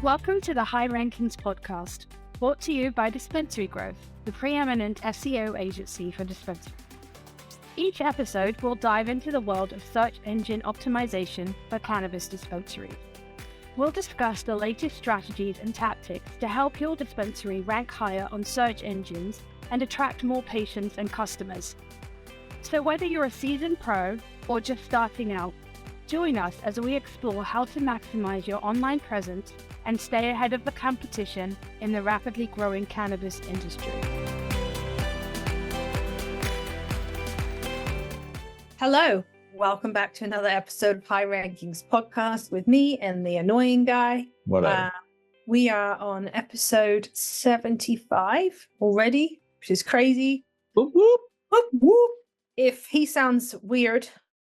Welcome to the High Rankings podcast, brought to you by Dispensary-Growth, the preeminent SEO agency for dispensaries. Each episode will dive into the world of search engine optimization for cannabis dispensaries. We'll discuss the latest strategies and tactics to help your dispensary rank higher on search engines and attract more patients and customers. So whether you're a seasoned pro or just starting out, join us as we explore how to maximize your online presence and stay ahead of the competition in the rapidly growing cannabis industry. Hello, welcome back to another episode of High Rankings podcast with me and the annoying guy. Whatever. We are on episode 75 already, which is crazy. Whoop, whoop. Whoop, whoop. If he sounds weird,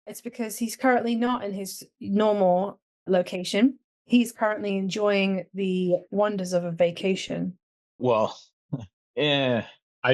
it's because he's currently not in his normal location. He's currently enjoying the wonders of a vacation. Well, I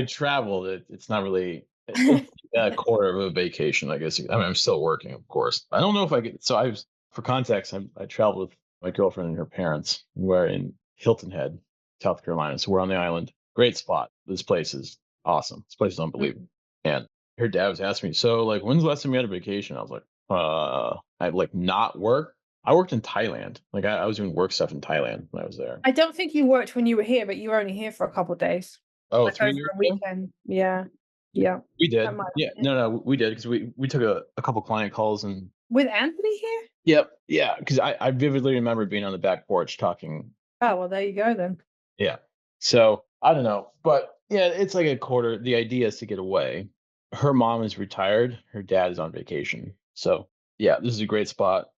traveled. It's not really it's a quarter of a vacation, I guess. I mean, I'm still working, of course. I don't know if I get. So for context, I traveled with my girlfriend and her parents. We're in Hilton Head, South Carolina. So we're on the island. Great spot. This place is awesome. This place is unbelievable. And her dad was asking me, so like, when's the last time you had a vacation? I was like, I like not work. I worked in Thailand. Like I was doing work stuff in Thailand when I was there. I don't think you worked when you were here, but you were only here for a couple of days. Oh, Like 3 over years a ago? weekend. Yeah. We did. That might have Yeah. been it. No, we did because we took a couple client calls and With Anthony here? yep. Yeah. Because I vividly remember being on the back porch talking. Oh, well, there you go then. Yeah. So I don't know. But yeah, it's like a quarter. The idea is to get away. Her mom is retired. Her dad is on vacation. So yeah, this is a great spot.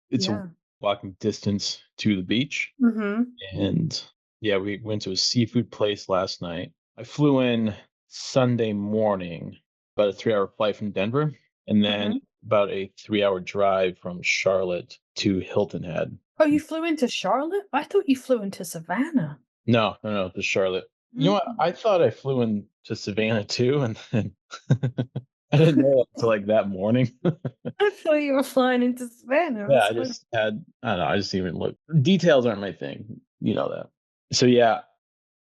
It's Yeah. a walking distance to the beach. Mm-hmm. And yeah, we went to a seafood place last night. I flew in Sunday morning, about a 3-hour flight from Denver, and then about a 3-hour drive from Charlotte to Hilton Head. Oh, you flew into Charlotte? I thought you flew into Savannah. No, to Charlotte. You know what? I thought I flew into Savannah too, and then I didn't know it until like that morning. I thought you were flying into Savannah. Yeah, That's I don't know, I just didn't even look. Details aren't my thing. You know that. So yeah,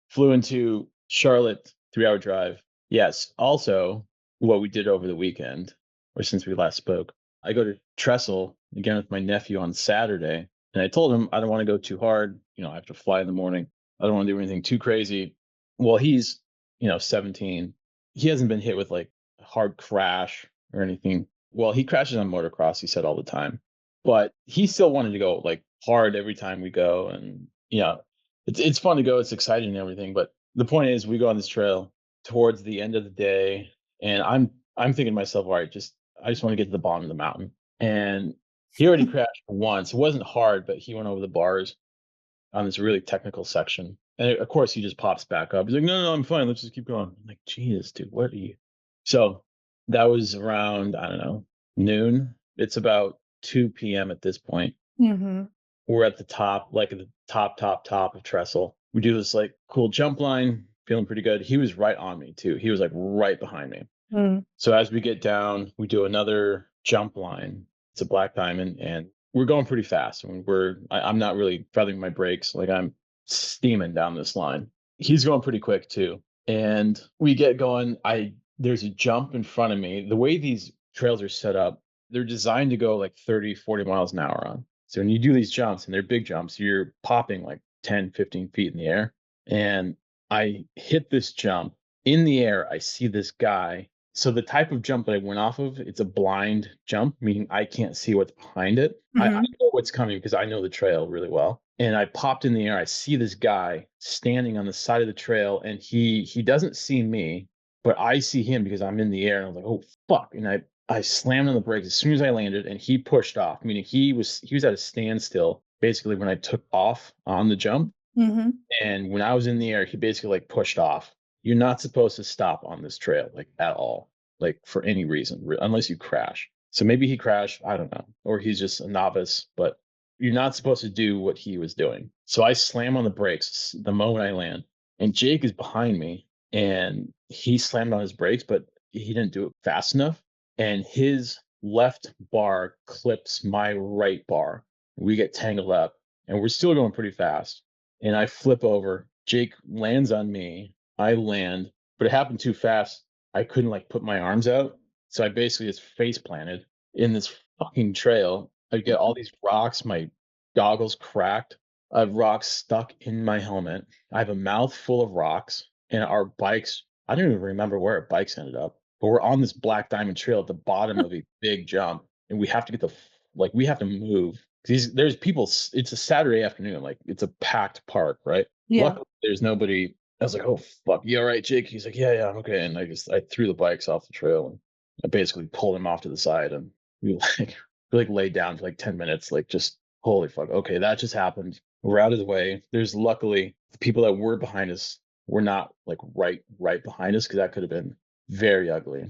flew into Charlotte, 3-hour drive. Yes. Also, what we did over the weekend, or since we last spoke, I go to Trestle again with my nephew on Saturday. And I told him I don't want to go too hard. I have to fly in the morning. I don't want to do anything too crazy. Well, he's, 17. He hasn't been hit with like a hard crash or anything. Well, he crashes on motocross, he said all the time. But he still wanted to go like hard every time we go. And it's fun to go, it's exciting and everything. But the point is we go on this trail towards the end of the day, and I'm thinking to myself, all right, I just want to get to the bottom of the mountain. And he already crashed once. It wasn't hard, but he went over the bars on this really technical section. And of course he just pops back up. He's like, no, I'm fine. Let's just keep going. I'm like, Jesus, dude, what are you? So that was around, I don't know, noon. It's about 2 p.m. at this point. Mm-hmm. We're at the top, like at the top of Trestle. We do this like cool jump line, feeling pretty good. He was right on me too. He was like right behind me. Mm. So as we get down, we do another jump line. It's a black diamond, and we're going pretty fast. I mean, I'm not really feathering my brakes. Like I'm steaming down this line. He's going pretty quick too. And we get going. There's a jump in front of me. The way these trails are set up, they're designed to go like 30, 40 miles an hour on. So when you do these jumps, and they're big jumps, you're popping like 10, 15 feet in the air. And I hit this jump in the air. I see this guy. So the type of jump that I went off of, it's a blind jump, meaning I can't see what's behind it. I know what's coming because I know the trail really well. And I popped in the air. I see this guy standing on the side of the trail, and he doesn't see me, but I see him because I'm in the air. And I was like, oh, fuck. And I slammed on the brakes as soon as I landed, and he pushed off, meaning he was at a standstill basically when I took off on the jump. Mm-hmm. And when I was in the air, he basically like pushed off. You're not supposed to stop on this trail like at all, like for any reason, unless you crash. So maybe he crashed, I don't know, or he's just a novice, but you're not supposed to do what he was doing. So I slam on the brakes the moment I land, and Jake is behind me, and he slammed on his brakes, but he didn't do it fast enough. And his left bar clips my right bar. We get tangled up, and we're still going pretty fast. and I flip over. Jake lands on me. I land, but it happened too fast. I couldn't like put my arms out. So I basically just face planted in this fucking trail. I get all these rocks, my goggles cracked. I have rocks stuck in my helmet. I have a mouth full of rocks, and our bikes, I don't even remember where our bikes ended up, but we're on this black diamond trail at the bottom of a big jump, and we have to get like we have to move. There's people, it's a Saturday afternoon, like it's a packed park, right? Yeah. Luckily, there's nobody. I was like, oh fuck, you all right, Jake? He's like, yeah, I'm okay. And I threw the bikes off the trail and I basically pulled him off to the side, and we like laid down for like 10 minutes, like just holy fuck. Okay, that just happened. We're out of the way. There's luckily the people that were behind us were not like right behind us, because that could have been very ugly.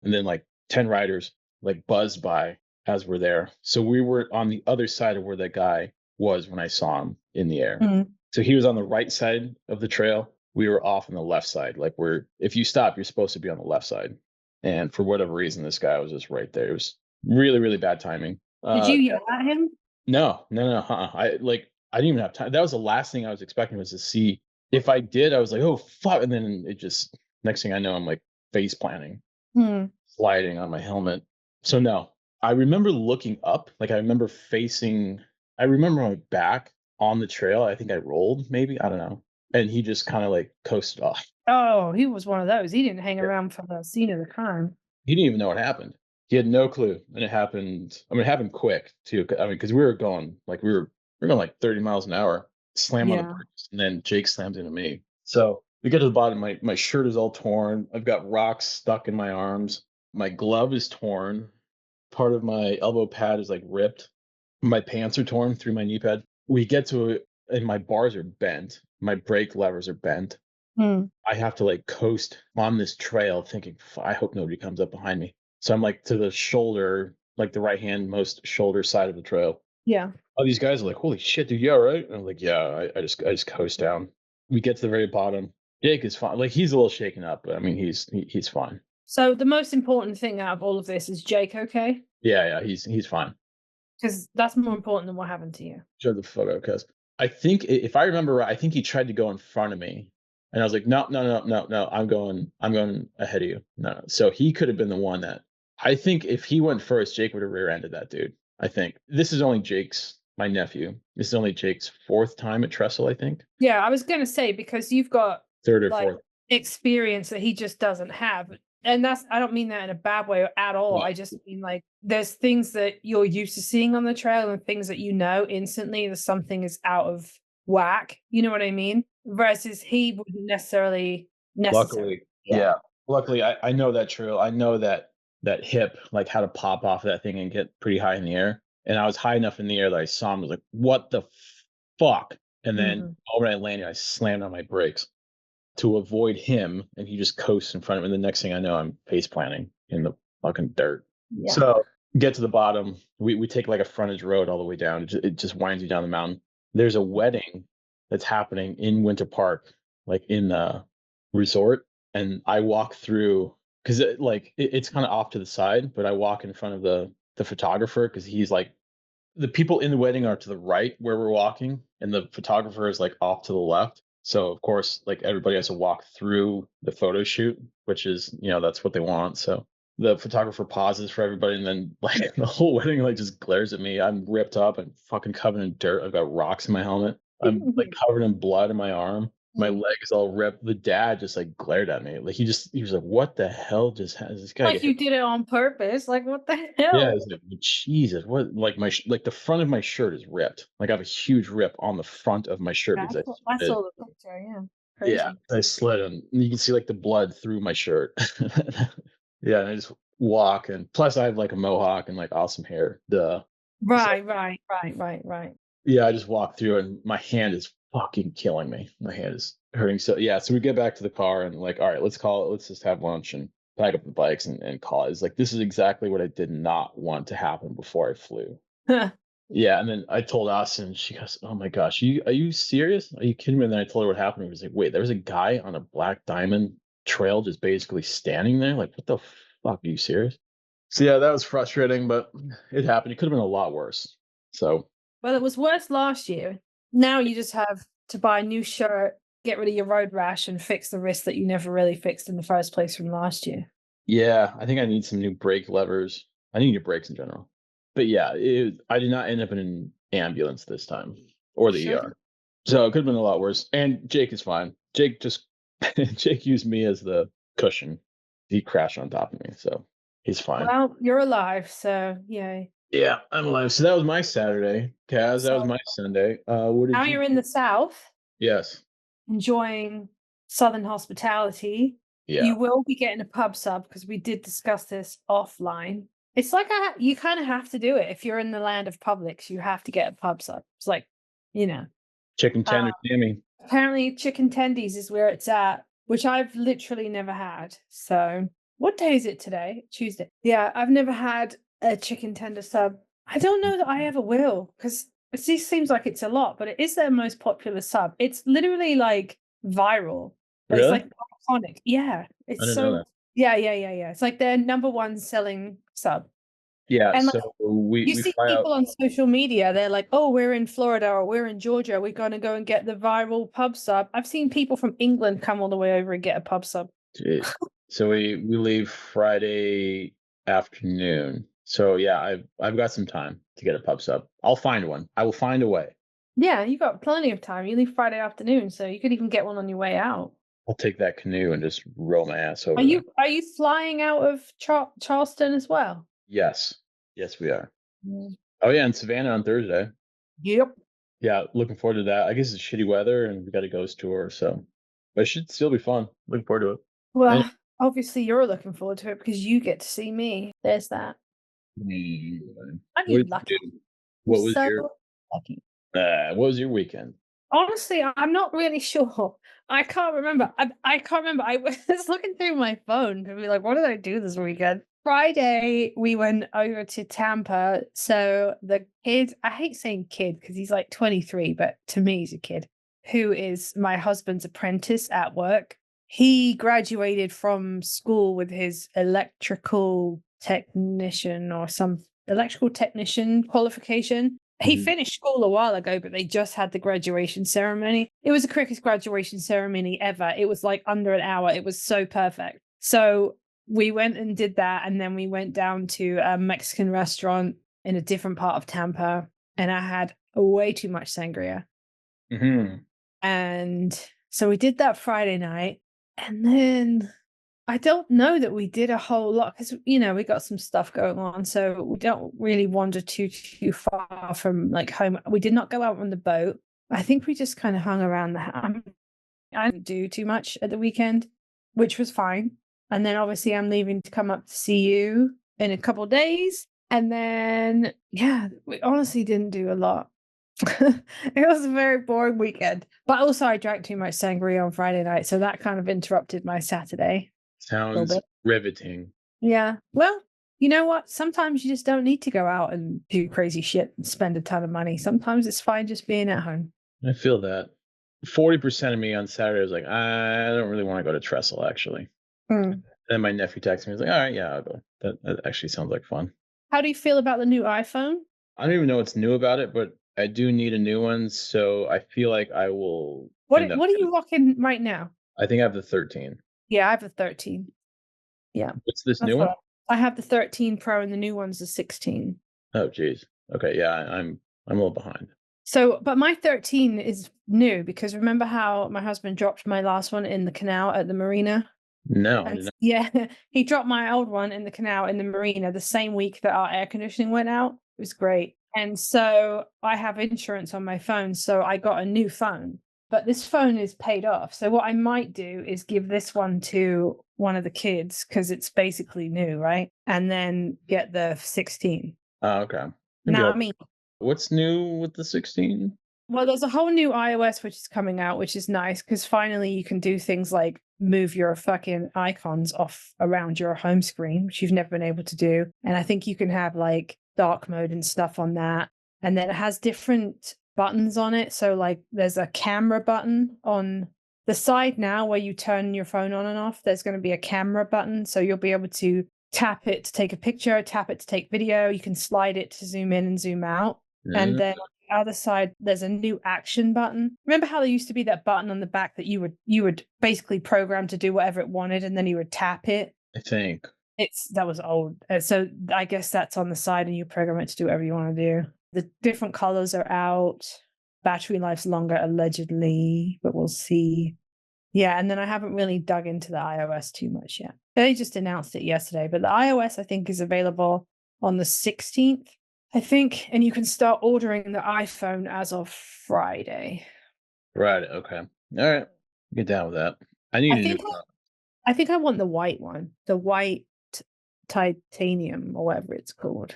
And then like 10 riders like buzzed by as we're there. So we were on the other side of where that guy was when I saw him in the air. Mhm. So he was on the right side of the trail. We were off on the left side. Like if you stop, you're supposed to be on the left side. And for whatever reason, this guy was just right there. It was really, really bad timing. Did you yell at him? No. I didn't even have time. That was the last thing I was expecting, was to see. If I did, I was like, oh fuck. And then it just, next thing I know, I'm like face planting, Hmm. sliding on my helmet. So no, I remember looking up, like I remember my back on the trail. I think I rolled, maybe, I don't know. And he just kind of like coasted off. Oh, he was one of those. He didn't hang around for the scene of the crime. He didn't even know what happened. He had no clue, and it happened. I mean, it happened quick too. I mean, because we were going like we were going like 30 miles an hour. Slam on the Yeah. brakes, and then Jake slams into me. So we get to the bottom. My shirt is all torn. I've got rocks stuck in my arms. My glove is torn. Part of my elbow pad is like ripped. My pants are torn through my knee pad. We get to it, and my bars are bent. My brake levers are bent. Hmm. I have to like coast on this trail thinking, I hope nobody comes up behind me. So I'm like to the shoulder, like the right hand most shoulder side of the trail. Yeah. All these guys are like, holy shit, dude, yeah, right? And I'm like, yeah, I just coast down. We get to the very bottom. Jake is fine. Like he's a little shaken up, but I mean he's fine. So the most important thing out of all of this is Jake okay? Yeah, he's fine. Because that's more important than what happened to you. Shut the fuck up, cuz I think if I remember right, I think he tried to go in front of me. And I was like, no, no, no, no, no, I'm going ahead of you. No, no. So he could have been the one that, I think if he went first, Jake would have rear-ended that dude. I think this is only my nephew. This is only Jake's fourth time at Trestle, I think. Yeah, I was gonna say, because you've got Third or like fourth. experience that he just doesn't have. And I don't mean that in a bad way at all. Yeah. I just mean like there's things that you're used to seeing on the trail and things that you know instantly that something is out of whack. You know what I mean? Versus he wouldn't necessarily. Luckily, yeah. Luckily, I know that trail. I know that hip, like how to pop off that thing and get pretty high in the air. And I was high enough in the air that I saw him. I was like, what the fuck? And then when I landed, I slammed on my brakes to avoid him, and he just coasts in front of me. And the next thing I know, I'm face planting in the fucking dirt. Yeah. So get to the bottom. We take like a frontage road all the way down. It just winds you down the mountain. There's a wedding that's happening in Winter Park, like in the resort. And I walk through, because it's kind of off to the side, but I walk in front of the photographer, because he's like, the people in the wedding are to the right where we're walking, and the photographer is like off to the left. So of course, like everybody has to walk through the photo shoot, which is, that's what they want. So the photographer pauses for everybody, and then like the whole wedding like just glares at me. I'm ripped up and fucking covered in dirt. I've got rocks in my helmet. I'm like covered in blood in my arm. My leg is all ripped. The dad just like glared at me. Like he was like, "What the hell just has this guy?" Like you did it on purpose. Like what the hell? Yeah, it's like, Jesus, what? Like like the front of my shirt is ripped. Like I have a huge rip on the front of my shirt because I saw the picture. Yeah. Crazy. yeah, I slid, and you can see like the blood through my shirt. Yeah, and I just walk, and plus I have like a mohawk and like awesome hair. Duh. Right. Yeah, I just walk through, and my hand is fucking killing me. My hand is hurting. So yeah, so we get back to the car, and like, all right, let's call it. Let's just have lunch and pack up the bikes and call it. It's like, this is exactly what I did not want to happen before I flew. Yeah, and then I told Austin, and she goes, "Oh my gosh, are you serious? Are you kidding me?" And then I told her what happened. I was like, "Wait, there was a guy on a black diamond trail just basically standing there. Like, what the fuck? Are you serious?" So yeah, that was frustrating, but it happened. It could have been a lot worse. So Well, it was worse last year. Now you just have to buy a new shirt, get rid of your road rash, and fix the wrist that you never really fixed in the first place from last year. Yeah, I think I need some new brake levers. I need new brakes in general. But yeah, I did not end up in an ambulance this time or the Sure. ER. So it could have been a lot worse. And Jake is fine. Jake just Jake used me as the cushion. He crashed on top of me, so he's fine. Well, you're alive, so yay. Yeah, I'm alive. So that was my Saturday, Kaz. That was So my Sunday. What now did you you're in the South, Yes. enjoying Southern hospitality. Yeah. You will be getting a pub sub because we did discuss this offline. It's like you kind of have to do it. If you're in the land of Publix, you have to get a pub sub. It's like, you know, Chicken tender Sammy. apparently chicken tendies is where it's at, which I've literally never had. So what day is it today? Tuesday. Yeah, I've never had a chicken tender sub. I don't know that I ever will because it just seems like it's a lot, but it is their most popular sub. It's literally like viral. But it's Really? like iconic. Yeah. I It's didn't know so that. yeah. It's like their number one selling sub. Yeah, And like so we you see fly out. people on social media, they're like, oh, we're in Florida or we're in Georgia. We're going to go and get the viral pub sub. I've seen people from England come all the way over and get a pub sub. So we leave Friday afternoon. So yeah, I've got some time to get a pub sub. I'll find one. I will find a way. Yeah, you got plenty of time. You leave Friday afternoon, so you could even get one on your way out. I'll take that canoe and just row my ass over Are there. you flying out of Charleston as well? Yes. Yes, we are. Mm. Oh yeah, and Savannah on Thursday. Yep. Yeah, looking forward to that. I guess it's shitty weather and we got a ghost tour, so but it should still be fun. Looking forward to it. Well, obviously you're looking forward to it because you get to see me. There's that. Mm, Aren't What you did lucky? you do? What was So your lucky. what was your weekend? Honestly, I'm not really sure. I can't remember. I can't remember. I was looking through my phone to be like, what did I do this weekend? Friday, we went over to Tampa. So the kid, I hate saying kid because he's like 23, but to me, he's a kid, who is my husband's apprentice at work. He graduated from school with his electrical technician or some electrical technician qualification. He Mhm. finished school a while ago, but they just had the graduation ceremony. It was the quickest graduation ceremony ever. It was like under an hour. It was so perfect. So we went and did that. And then we went down to a Mexican restaurant in a different part of Tampa. And I had way too much sangria. Mhm. And so we did that Friday night. And then I don't know that we did a whole lot because, you know, we got some stuff going on. So we don't really wander too far from like home. We did not go out on the boat. I think we just kind of hung around the house. I didn't do too much at the weekend, which was fine. And then obviously I'm leaving to come up to see you in a couple of days. And then, yeah, we honestly didn't do a lot. It was a very boring weekend. But also I drank too much sangria on Friday night. So that kind of interrupted my Saturday. Sounds bit. riveting. Yeah. Well, you know what? Sometimes you just don't need to go out and do crazy shit and spend a ton of money. Sometimes it's fine just being at home. I feel that. 40% of me on Saturday was like, I don't really want to go to Trestle actually. Mm. Then my nephew texted me. He was like, all right, yeah, I'll go. That actually sounds like fun. How do you feel about the new iPhone? I don't even know what's new about it, but I do need a new one, so I feel like I will What end up are you rocking right now? I think I have the 13. Yeah, I have the 13. Yeah. What's this That's new one? what I have the 13 Pro and the new one's the 16. Oh geez. Okay, yeah, I'm a little behind. So, but my 13 is new because remember how my husband dropped my last one in the canal at the marina? No, I did not. Yeah, he dropped my old one in the canal in the marina the same week that our air conditioning went out. It was great. And so I have insurance on my phone. So I got a new phone, but this phone is paid off. So what I might do is give this one to one of the kids because it's basically new, right? And then get the 16. Oh, okay. Now, I mean, What's new with the 16? well, there's a whole new iOS which is coming out, which is nice because finally you can do things like move your fucking icons off around your home screen, which you've never been able to do. And I think you can have like dark mode and stuff on that. And then it has different buttons on it. So like there's a camera button on the side now where you turn your phone on and off. There's going to be a camera button. So you'll be able to tap it to take a picture, tap it to take video. You can slide it to zoom in and zoom out. And then other side, there's a new action button. Remember how there used to be that button on the back that you would basically program to do whatever it wanted, and then you would tap it? I think. That was old. So I guess that's on the side, and you program it to do whatever you want to do. The different colors are out. Battery life's longer, allegedly, but we'll see. Yeah, and then I haven't really dug into the iOS too much yet. They just announced it yesterday, but the iOS, I think, is available on the 16th, I think, and you can start ordering the iPhone as of Friday. Right. Okay. All right. Get down with that. I need I a new think I think I want the white one, the white titanium or whatever it's called.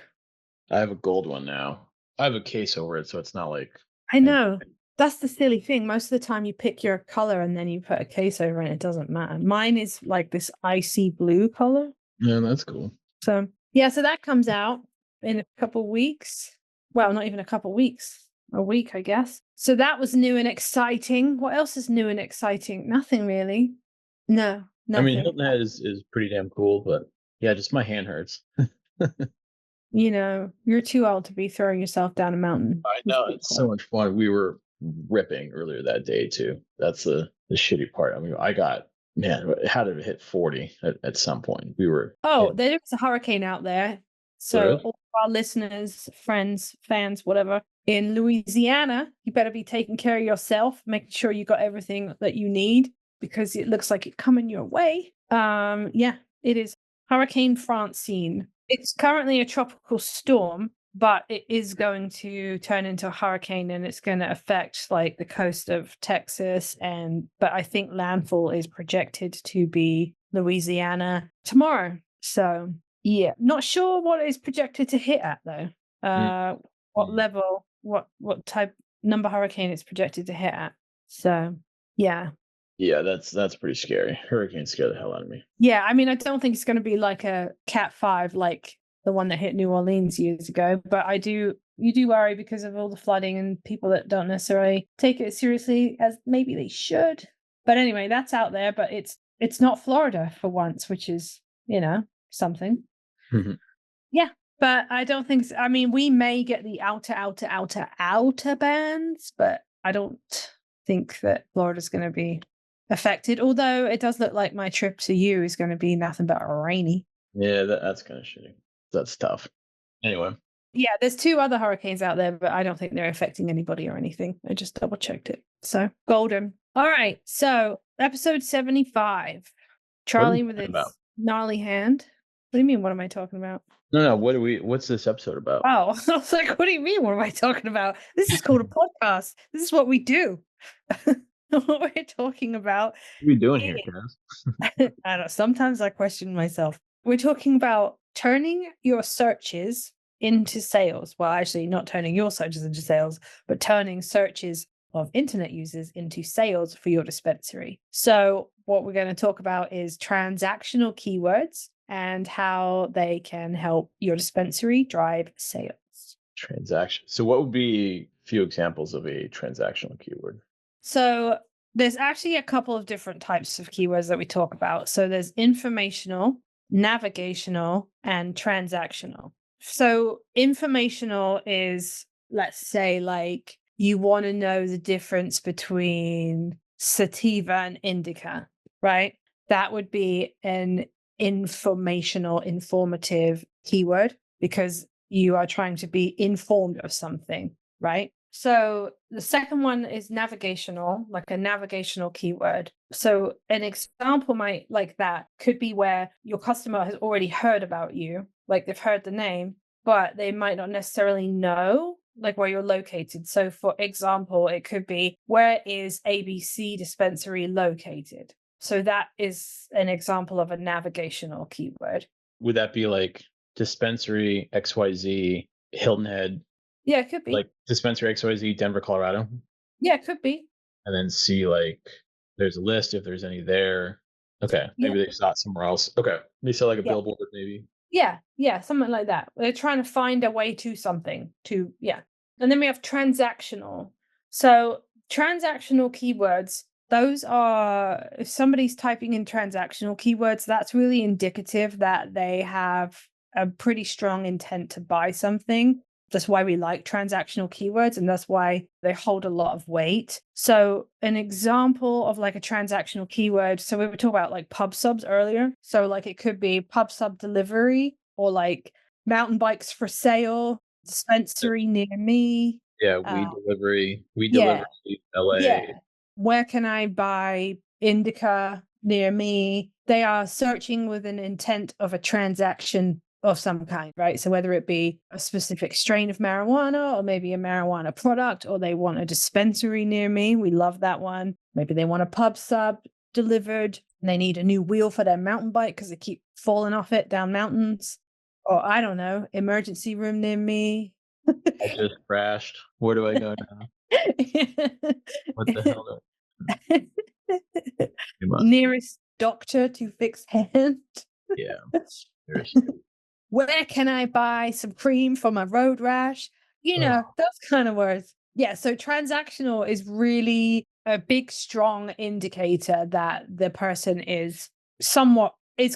I have a gold one now. I have a case over it, so it's not like I know. That's the silly thing. Most of the time you pick your color and then you put a case over it and it doesn't matter. Mine is like this icy blue color. Yeah, that's cool. So yeah, so that comes out in a couple weeks. Well, not even a couple weeks. A week, I guess. So that was new and exciting. What else is new and exciting? Nothing really. No, I mean, nothing. Hilton Head is pretty damn cool, but yeah, just my hand hurts. You know, you're too old to be throwing yourself down a mountain. I know, it's so much fun. We were ripping earlier that day too. That's the shitty part. I mean, man, how did it hit 40 at some point? We were Oh, there's a hurricane out there. So There is? all our listeners, friends, fans, whatever, in Louisiana, you better be taking care of yourself, making sure you got everything that you need because it looks like it's coming your way. Yeah, it is Hurricane Francine. It's currently a tropical storm, but it is going to turn into a hurricane and it's going to affect like the coast of Texas but I think landfall is projected to be Louisiana tomorrow. So yeah, not sure what it's projected to hit at though. What level, what type number hurricane it's projected to hit at. So yeah. Yeah, that's pretty scary. Hurricanes scare the hell out of me. Yeah, I mean, I don't think it's going to be like a Cat 5 like the one that hit New Orleans years ago, but you do worry because of all the flooding and people that don't necessarily take it seriously as maybe they should. But anyway, that's out there, but it's not Florida for once, which is, something. Yeah, but I don't think I mean, we may get the outer bands, but I don't think that Florida's going to be affected, although it does look like my trip to you is going to be nothing but rainy. Yeah, that's kind of shitty. That's tough. Anyway. Yeah, there's 2 other hurricanes out there, but I don't think they're affecting anybody or anything. I just double checked it. So golden. All right. So episode 75. Charlie with his gnarly hand. What do you mean? What am I talking about? No, what's this episode about? Oh, I was like, what do you mean? What am I talking about? This is called a podcast. This is what we do. What we're talking about. What are you doing here, Kaz? I don't know. Sometimes I question myself. We're talking about turning your searches into sales. Well, actually, not turning your searches into sales, but turning searches of internet users into sales for your dispensary. So what we're going to talk about is transactional keywords and how they can help your dispensary drive sales. Transaction. So what would be a few examples of a transactional keyword? So there's actually a couple of different types of keywords that we talk about. So there's informational, navigational, and transactional. So informational is, let's say, like you want to know the difference between sativa and indica, right? That would be an informative keyword because you are trying to be informed of something, right? So the second one is navigational, like a navigational keyword. So an example like that could be where your customer has already heard about you, like they've heard the name, but they might not necessarily know like where you're located. So for example, it could be, where is ABC dispensary located? So that is an example of a navigational keyword. Would that be like dispensary XYZ, Hilton Head? Yeah, it could be. Like dispensary XYZ, Denver, Colorado? Yeah, it could be. And then see like there's a list if there's any there. Okay. Maybe they saw it somewhere else. Okay. They sell like a billboard maybe. Yeah, something like that. They're trying to find a way to something And then we have transactional. So transactional keywords, those are, if somebody's typing in transactional keywords, that's really indicative that they have a pretty strong intent to buy something. That's why we like transactional keywords, and that's why they hold a lot of weight. So an example of like a transactional keyword, so we were talking about like pub subs earlier. So like it could be pub sub delivery, or like mountain bikes for sale, dispensary near me. Yeah, Uh, weed yeah, delivery, LA. yeah. Where can I buy indica near me? They are searching with an intent of a transaction of some kind, right? So whether it be a specific strain of marijuana, or maybe a marijuana product, or they want a dispensary near me. We love that one. Maybe they want a pub sub delivered and they need a new wheel for their mountain bike because they keep falling off it down mountains. Or I don't know, emergency room near me. I just crashed. Where do I go now? What the hell? Nearest doctor to fix hand. Yeah, seriously. Where can I buy some cream for my road rash? Those kind of words. Yeah, so transactional is really a big, strong indicator that the person is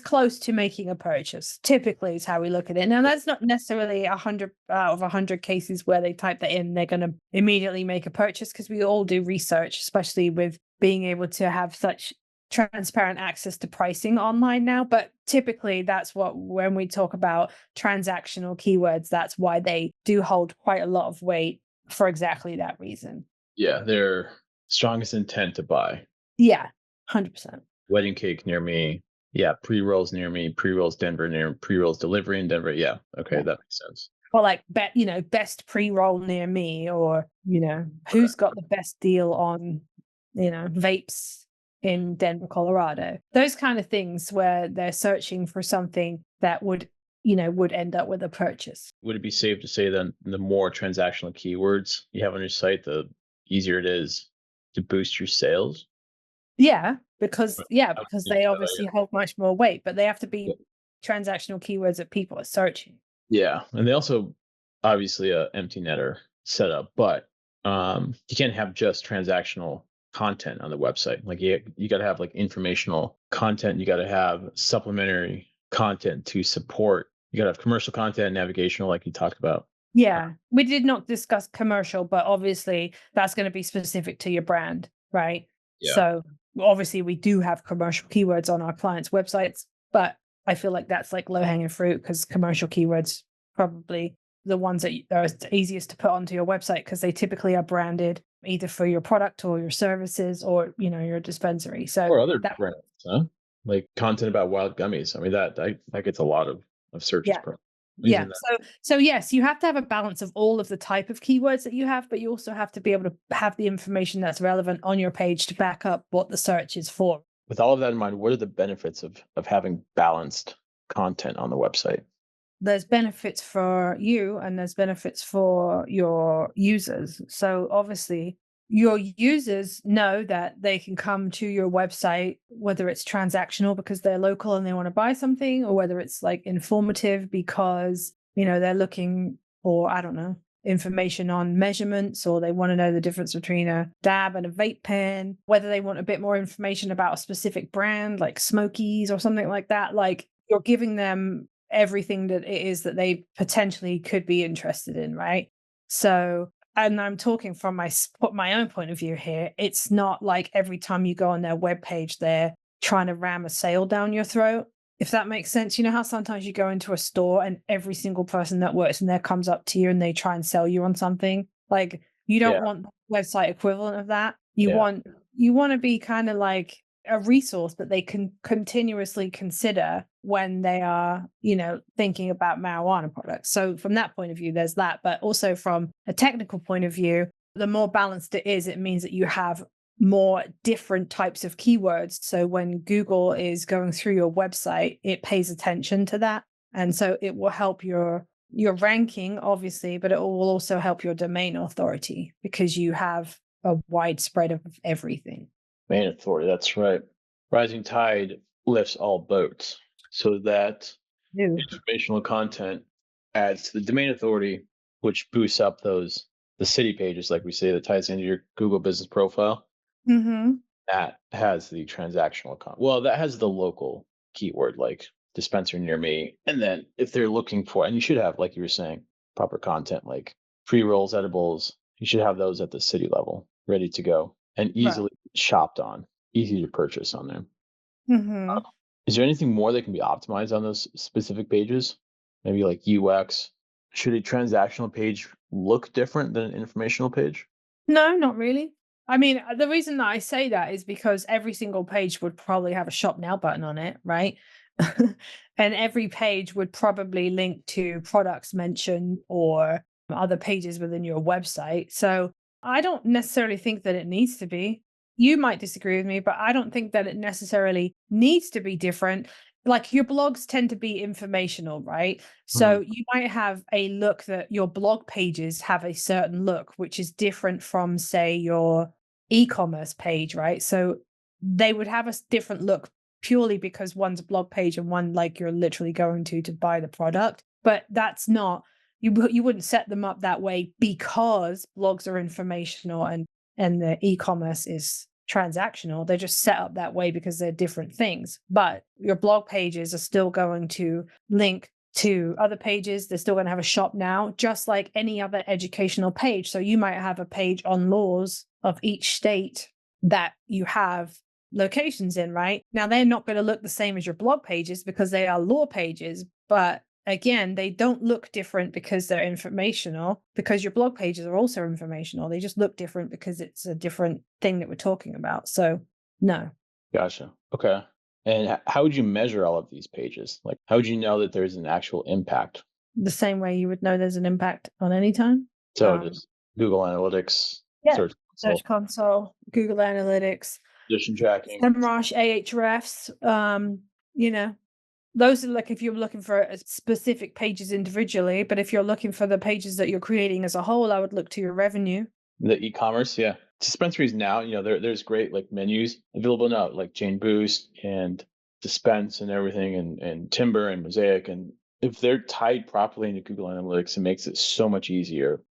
close to making a purchase. Typically is how we look at it. Now that's not necessarily 100 out of 100 cases where they type that in, they're going to immediately make a purchase, because we all do research, especially with being able to have such transparent access to pricing online now. But typically that's when we talk about transactional keywords, that's why they do hold quite a lot of weight, for exactly that reason. Yeah, their strongest intent to buy. Yeah, 100%. Wedding cake near me. Yeah, pre-rolls near me. Pre-rolls Denver near pre-rolls delivery in Denver. Yeah, okay, that makes sense. Or like best pre-roll near me, or who's got the best deal on vapes in Denver, Colorado. Those kind of things where they're searching for something that would end up with a purchase. Would it be safe to say then the more transactional keywords you have on your site, the easier it is to boost your sales? Yeah, because they obviously hold much more weight, but they have to be transactional keywords that people are searching. Yeah, and they also obviously a empty netter setup, but you can't have just transactional content on the website. Like you got to have like informational content. You got to have supplementary content to support. You got to have commercial content, navigational, like you talked about. Yeah, we did not discuss commercial, but obviously that's going to be specific to your brand, right? Yeah. So obviously we do have commercial keywords on our clients' websites, but I feel like that's like low-hanging fruit, because commercial keywords probably the ones that are easiest to put onto your website, because they typically are branded either for your product or your services, or your dispensary. So Or other brands, huh? Like content about wild gummies. I mean that gets a lot of searches per. Yeah. So yes, you have to have a balance of all of the type of keywords that you have, but you also have to be able to have the information that's relevant on your page to back up what the search is for. With all of that in mind, what are the benefits of having balanced content on the website? There's benefits for you and there's benefits for your users. So obviously your users know that they can come to your website, whether it's transactional because they're local and they want to buy something, or whether it's like informative because, they're looking for, I don't know, information on measurements, or they want to know the difference between a dab and a vape pen, whether they want a bit more information about a specific brand like Smokies or something like that. Like, you're giving them everything that it is that they potentially could be interested in, right? So, and I'm talking from my own point of view here. It's not like every time you go on their webpage, they're trying to ram a sale down your throat, if that makes sense. You know how sometimes you go into a store and every single person that works in there comes up to you and they try and sell you on something? Like, you don't want the website equivalent of that. You want to be kind of like a resource that they can continuously consider when they are, thinking about marijuana products. So from that point of view, there's that. But also from a technical point of view, the more balanced it is, it means that you have more different types of keywords. So when Google is going through your website, it pays attention to that. And so it will help your ranking, obviously, but it will also help your domain authority because you have a wide spread of everything. Domain authority, that's right. Rising tide lifts all boats. So that informational content adds to the domain authority, which boosts up the city pages, like we say, that ties into your Google business profile. Mm-hmm. That has the transactional that has the local keyword like dispensary near me. And then if they're looking for, and you should have, like you were saying, proper content like pre-rolls, edibles. You should have those at the city level, ready to go and easily shopped on, easy to purchase on there. Mm-hmm. Is there anything more that can be optimized on those specific pages? Maybe like UX. Should a transactional page look different than an informational page? No, not really. I mean, the reason that I say that is because every single page would probably have a shop now button on it, right? And every page would probably link to products mentioned or other pages within your website. So I don't necessarily think that it needs to be. You might disagree with me, but I don't think that it necessarily needs to be different. Like your blogs tend to be informational, right? So you might have a look that your blog pages have a certain look, which is different from, say, your e-commerce page, right? So they would have a different look purely because one's a blog page and one like you're literally going to buy the product. But that's not you wouldn't set them up that way because blogs are informational and the e-commerce is transactional. They're just set up that way because they're different things. But your blog pages are still going to link to other pages. They're still going to have a shop now, just like any other educational page. So you might have a page on laws of each state that you have locations in, right? Now, they're not going to look the same as your blog pages because they are law pages, but again, they don't look different because they're informational, because your blog pages are also informational. They just look different because it's a different thing that we're talking about. So, no. Gotcha. Okay. And how would you measure all of these pages? Like, how would you know that there's an actual impact? The same way you would know there's an impact on any time. So does Google Analytics, Yeah. Search Search Console, Google Analytics, position tracking. SEMrush, Ahrefs, those are like if you're looking for specific pages individually, but if you're looking for the pages that you're creating as a whole, I would look to your revenue. The e-commerce, yeah. Dispensaries now, there's great like menus available now, like Chain Boost and Dispense and everything, and Timber and Mosaic. And if they're tied properly into Google Analytics, it makes it so much easier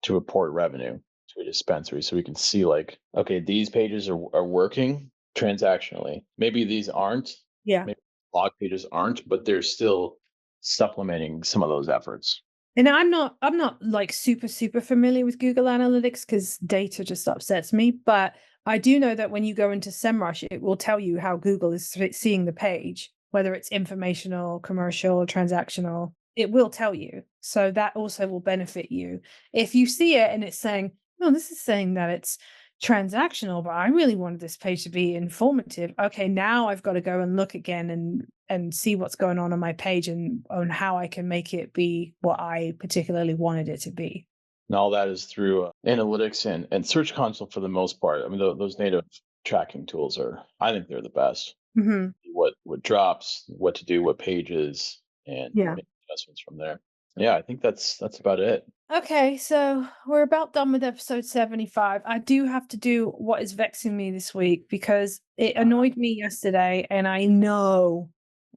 to report revenue to a dispensary. So we can see like, okay, these pages are working transactionally. Maybe these aren't. Yeah. Maybe blog pages aren't, but they're still supplementing some of those efforts. And I'm not like super familiar with Google Analytics because data just upsets me. But I do know that when you go into SEMrush, it will tell you how Google is seeing the page, whether it's informational, commercial, transactional. It will tell you. So that also will benefit you. If you see it and it's saying, oh, this is saying that it's transactional, but I really wanted this page to be informative. Okay, now I've got to go and look again and see what's going on my page and on how I can make it be what I particularly wanted it to be. And all that is through analytics and Search Console for the most part. I mean, those native tracking tools I think they're the best. Mm-hmm. What drops, what to do, what pages, and make adjustments from there. Yeah, I think that's about it. Okay, so we're about done with episode 75. I do have to do what is vexing me this week because it annoyed me yesterday, and I know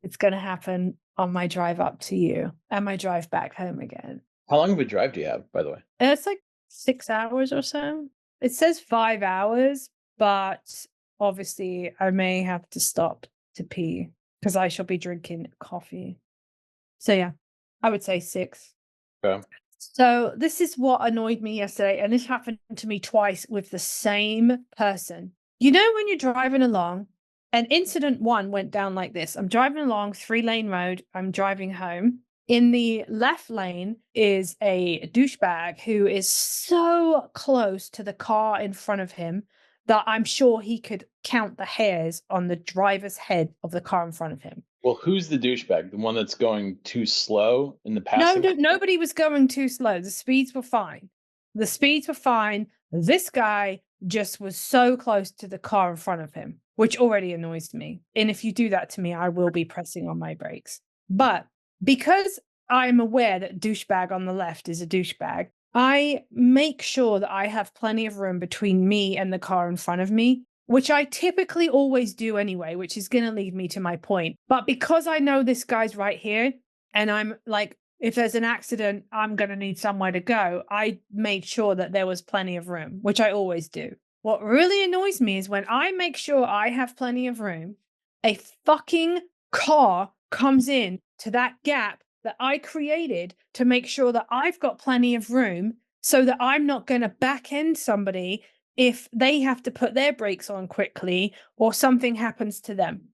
it's going to happen on my drive up to you and my drive back home again. How long of a drive do you have, by the way? It's like 6 hours or so. It says 5 hours, but obviously I may have to stop to pee because I shall be drinking coffee. So yeah, I would say 6. Okay. So this is what annoyed me yesterday, and this happened to me twice with the same person. You know, when you're driving along, and incident 1 went down like this. I'm driving along 3-lane road. I'm driving home. In the left lane is a douchebag who is so close to the car in front of him that I'm sure he could count the hairs on the driver's head of the car in front of him. Well, who's the douchebag? The one that's going too slow in the passing? No, nobody was going too slow. The speeds were fine. This guy just was so close to the car in front of him, which already annoys me. And if you do that to me, I will be pressing on my brakes. But because I'm aware that douchebag on the left is a douchebag, I make sure that I have plenty of room between me and the car in front of me, which I typically always do anyway, which is going to lead me to my point. But because I know this guy's right here, and I'm like, if there's an accident, I'm going to need somewhere to go, I made sure that there was plenty of room, which I always do. What really annoys me is when I make sure I have plenty of room, a fucking car comes in to that gap that I created to make sure that I've got plenty of room so that I'm not going to back end somebody if they have to put their brakes on quickly or something happens to them.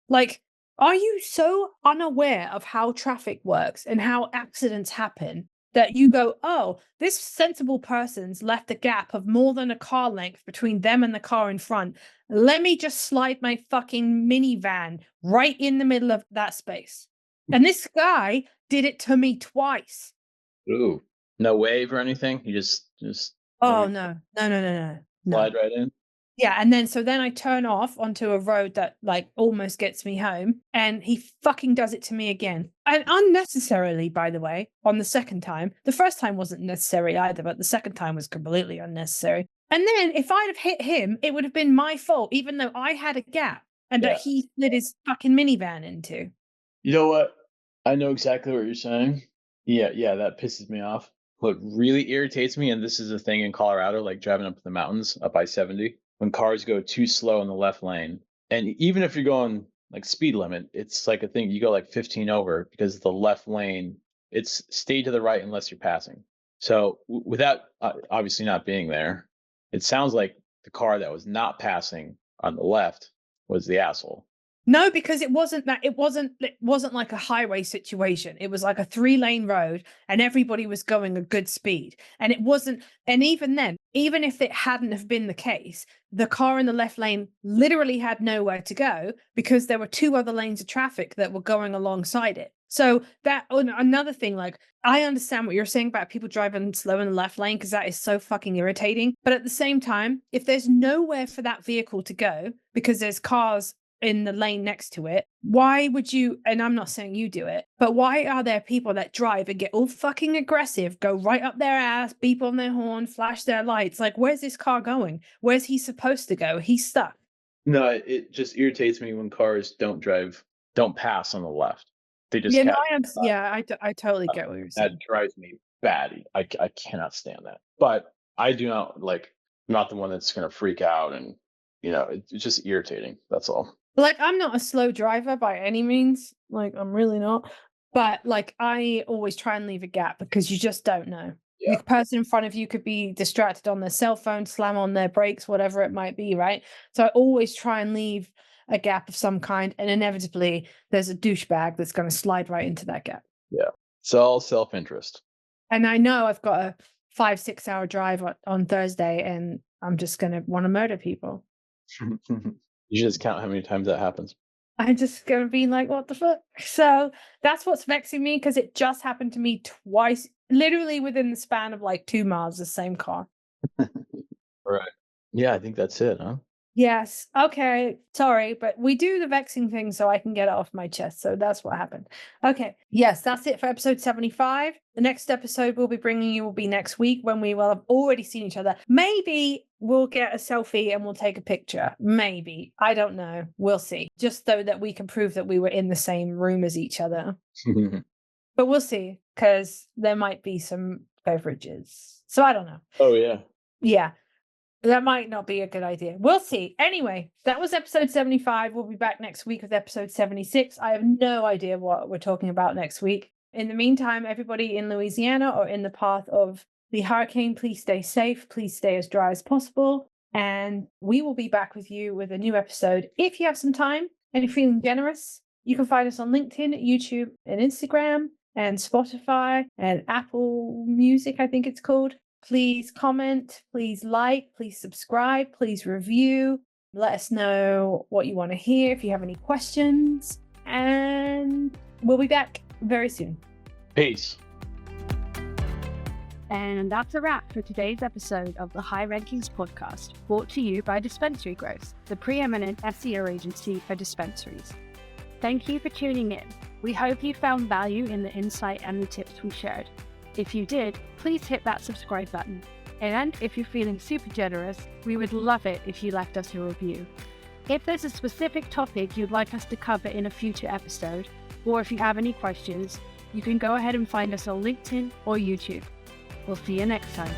Like, are you so unaware of how traffic works and how accidents happen that you go, oh, this sensible person's left a gap of more than a car length between them and the car in front. Let me just slide my fucking minivan right in the middle of that space. And this guy did it to me twice. Ooh, no wave or anything? You just Oh, let me no. slide right in? Yeah, and then I turn off onto a road that like almost gets me home, and he fucking does it to me again. And unnecessarily, by the way, on the second time. The first time wasn't necessary either, but the second time was completely unnecessary. And then if I'd have hit him, it would have been my fault, even though I had a gap and Yeah. that he slid his fucking minivan into. You know what? I know exactly what you're saying. Yeah, that pisses me off. What really irritates me, and this is a thing in Colorado, like driving up the mountains up I-70, when cars go too slow in the left lane. And even if you're going like speed limit, it's like a thing you go like 15 over because the left lane, it's stay to the right unless you're passing. So without obviously not being there, it sounds like the car that was not passing on the left was the asshole. No, because it wasn't like a highway situation. It was like a 3-lane road and everybody was going a good speed. And it wasn't, and even then, even if it hadn't have been the case, the car in the left lane literally had nowhere to go because there were 2 other lanes of traffic that were going alongside it. So that another thing, like I understand what you're saying about people driving slow in the left lane because that is so fucking irritating. But at the same time, if there's nowhere for that vehicle to go because there's cars in the lane next to it, why would you, and I'm not saying you do it, but why are there people that drive and get all fucking aggressive, go right up their ass, beep on their horn, flash their lights? Like, where's this car going? Where's he supposed to go? He's stuck. No, it just irritates me when cars don't pass on the left. They just I totally get what you're saying. that drives me batty. I cannot stand that. But I do not like, I'm not the one that's going to freak out, and it's just irritating. That's all. Like, I'm not a slow driver by any means. Like, I'm really not. But like, I always try and leave a gap because you just don't know. Yeah. The person in front of you could be distracted on their cell phone, slam on their brakes, whatever it might be, right? So I always try and leave a gap of some kind, and inevitably there's a douchebag that's going to slide right into that gap. Yeah. It's all self-interest. And I know I've got a 5-6 hour drive on Thursday, and I'm just going to want to murder people. You should just count how many times that happens. I'm just going to be like, what the fuck? So that's what's vexing me, because it just happened to me twice, literally within the span of like 2 miles, the same car. Right. Yeah, I think that's it, huh? Yes. Okay. Sorry, but we do the vexing thing so I can get it off my chest. So that's what happened. Okay. Yes, that's it for episode 75. The next episode we'll be bringing you will be next week, when we will have already seen each other. Maybe we'll get a selfie and we'll take a picture. Maybe. I don't know. We'll see. Just so that we can prove that we were in the same room as each other. But we'll see, because there might be some beverages. So I don't know. Oh, yeah. Yeah. That might not be a good idea. We'll see. Anyway, that was episode 75. We'll be back next week with episode 76. I have no idea what we're talking about next week. In the meantime, everybody in Louisiana or in the path of the hurricane, please stay safe. Please stay as dry as possible. And we will be back with you with a new episode. If you have some time and you're feeling generous, you can find us on LinkedIn, YouTube, and Instagram, and Spotify, and Apple Music, I think it's called. Please comment, please like, please subscribe, please review. Let us know what you want to hear if you have any questions. And we'll be back very soon. Peace. And that's a wrap for today's episode of the High Rankings podcast, brought to you by Dispensary-Growth, the preeminent SEO agency for dispensaries. Thank you for tuning in. We hope you found value in the insight and the tips we shared. If you did, please hit that subscribe button. And if you're feeling super generous, we would love it if you left us a review. If there's a specific topic you'd like us to cover in a future episode, or if you have any questions, you can go ahead and find us on LinkedIn or YouTube. We'll see you next time.